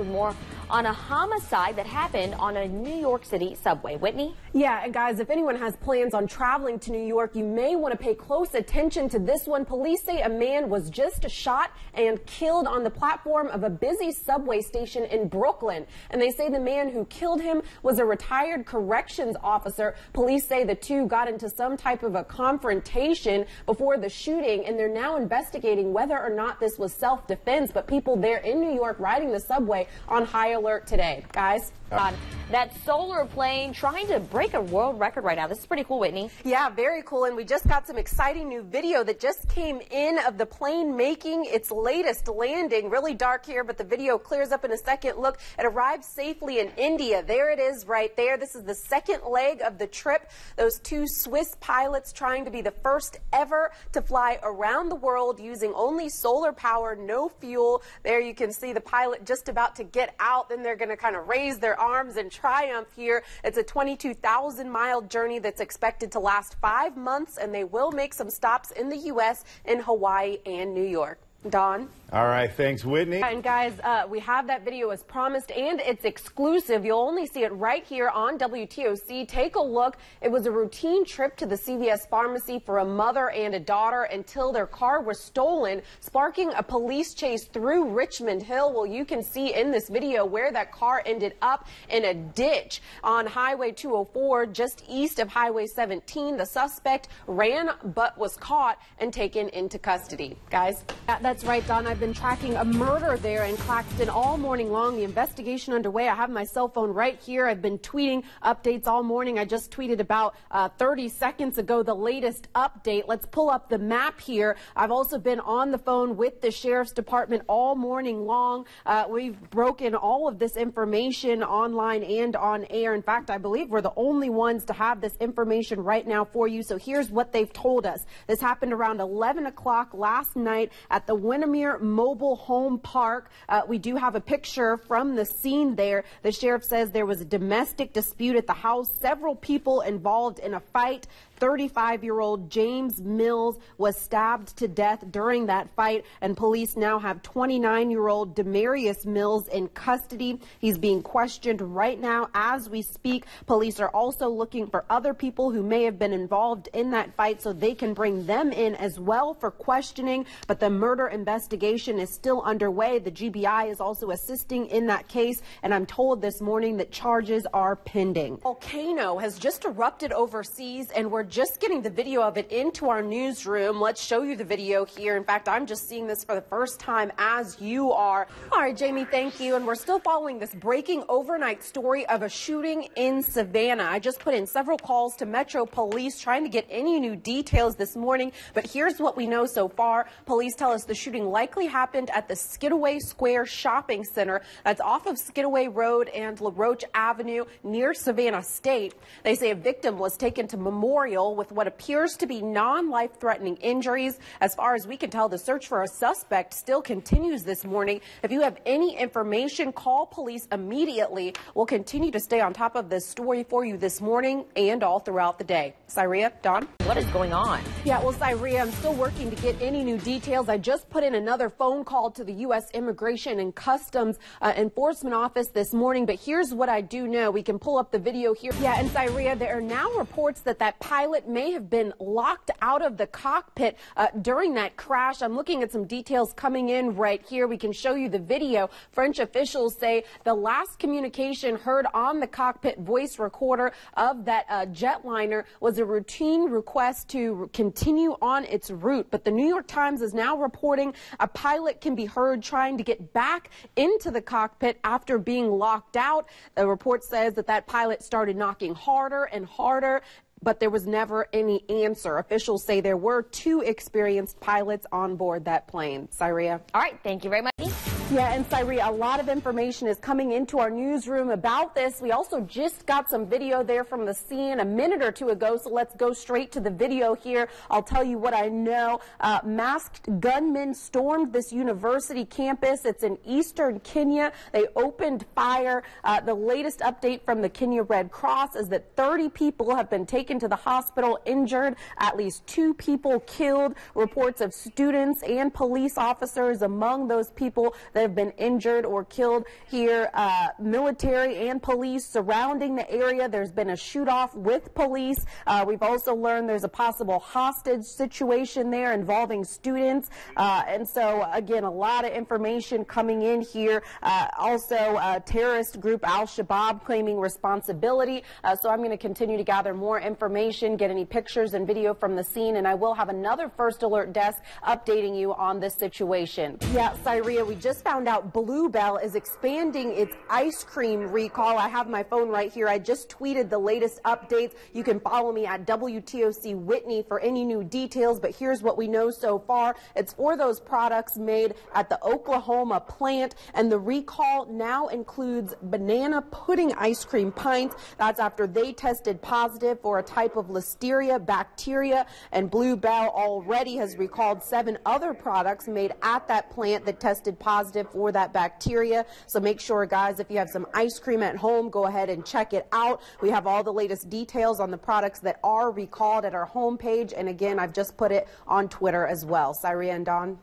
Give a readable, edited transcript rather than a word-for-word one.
with more on a homicide that happened on a New York City subway. Whitney? Yeah, and guys, if anyone has plans on traveling to New York, you may want to pay close attention to this one. Police say a man was just shot and killed on the platform of a busy subway station in Brooklyn. And they say the man who killed him was a retired corrections officer. Police say the two got into some type of a confrontation before the shooting, and they're now investigating whether or not this was self-defense. But people there in New York riding the subway on high alert today. Guys? That solar plane trying to break a world record right now. This is pretty cool, Whitney. Yeah, very cool. And we just got some exciting new video that just came in of the plane making its latest landing. Really dark here, but the video clears up in a second. Look, it arrived safely in India. There it is right there. This is the second leg of the trip. Those two Swiss pilots trying to be the first ever to fly around the world using only solar power, no fuel. There you can see the pilot just about to get out. Then they're going to kind of raise their arms in triumph here. It's a 22,000-mile journey that's expected to last 5 months, and they will make some stops in the U.S., in Hawaii, and New York. Don? All right, thanks, Whitney. And guys, we have that video as promised, and it's exclusive. You'll only see it right here on WTOC. Take a look. It was a routine trip to the CVS pharmacy for a mother and a daughter until their car was stolen, sparking a police chase through Richmond Hill. Well, you can see in this video where that car ended up in a ditch on Highway 204, just east of Highway 17. The suspect ran but was caught and taken into custody. Guys? That's right, Don. I've been tracking a murder there in Claxton all morning long. The investigation underway. I have my cell phone right here. I've been tweeting updates all morning. I just tweeted about 30 seconds ago the latest update. Let's pull up the map here. I've also been on the phone with the Sheriff's Department all morning long. We've broken all of this information online and on air. In fact, I believe we're the only ones to have this information right now for you. So here's what they've told us. This happened around 11 o'clock last night at the Windermere Mobile Home Park. We do have a picture from the scene there. The sheriff says there was a domestic dispute at the house. Several people involved in a fight. 35-year-old James Mills was stabbed to death during that fight, and police now have 29-year-old Demarius Mills in custody. He's being questioned right now as we speak. Police are also looking for other people who may have been involved in that fight so they can bring them in as well for questioning, but the murder investigation is still underway. The GBI is also assisting in that case, and I'm told this morning that charges are pending. A volcano has just erupted overseas, and we're just getting the video of it into our newsroom. Let's show you the video here. In fact, I'm just seeing this for the first time as you are. All right, Jamie, thank you. And we're still following this breaking overnight story of a shooting in Savannah. I just put in several calls to Metro Police trying to get any new details this morning, but here's what we know so far. Police tell us the shooting likely happened at the Skidaway Square Shopping Center. That's off of Skidaway Road and LaRoche Avenue near Savannah State. They say a victim was taken to Memorial with what appears to be non-life-threatening injuries. As far as we can tell, the search for a suspect still continues this morning. If you have any information, call police immediately. We'll continue to stay on top of this story for you this morning and all throughout the day. Syria, Don? What is going on? Yeah, well, Syria, I'm still working to get any new details. I just put in another phone call to the U.S. Immigration and Customs Enforcement Office this morning, but here's what I do know. We can pull up the video here. Yeah, and Syria, there are now reports that pilot may have been locked out of the cockpit during that crash. I'm looking at some details coming in right here. We can show you the video. French officials say the last communication heard on the cockpit voice recorder of that jetliner was a routine request to continue on its route. But the New York Times is now reporting a pilot can be heard trying to get back into the cockpit after being locked out. The report says that pilot started knocking harder and harder, but there was never any answer. Officials say there were 2 experienced pilots on board that plane. Syria. All right, thank you very much. Yeah, and Syria, a lot of information is coming into our newsroom about this. We also just got some video there from the scene a minute or two ago, so let's go straight to the video here. I'll tell you what I know. Masked gunmen stormed this university campus. It's in eastern Kenya. They opened fire. The latest update from the Kenya Red Cross is that 30 people have been taken to the hospital injured, at least 2 people killed. Reports of students and police officers among those people that that have been injured or killed here. Military and police surrounding the area. There's been a shoot-off with police. We've also learned there's a possible hostage situation there involving students. And so, again, a lot of information coming in here. Also, terrorist group Al-Shabaab claiming responsibility. So I'm going to continue to gather more information, get any pictures and video from the scene, and I will have another First Alert desk updating you on this situation. Yeah, Syria, we just found out Bluebell is expanding its ice cream recall. I have my phone right here. I just tweeted the latest updates. You can follow me at WTOC Whitney for any new details, but here's what we know so far. It's for those products made at the Oklahoma plant, and the recall now includes banana pudding ice cream pints. That's after they tested positive for a type of listeria bacteria, and Bluebell already has recalled 7 other products made at that plant that tested positive for that bacteria. So make sure, guys, if you have some ice cream at home, go ahead and check it out. We have all the latest details on the products that are recalled at our homepage, and again, I've just put it on Twitter as well. Syria and Don.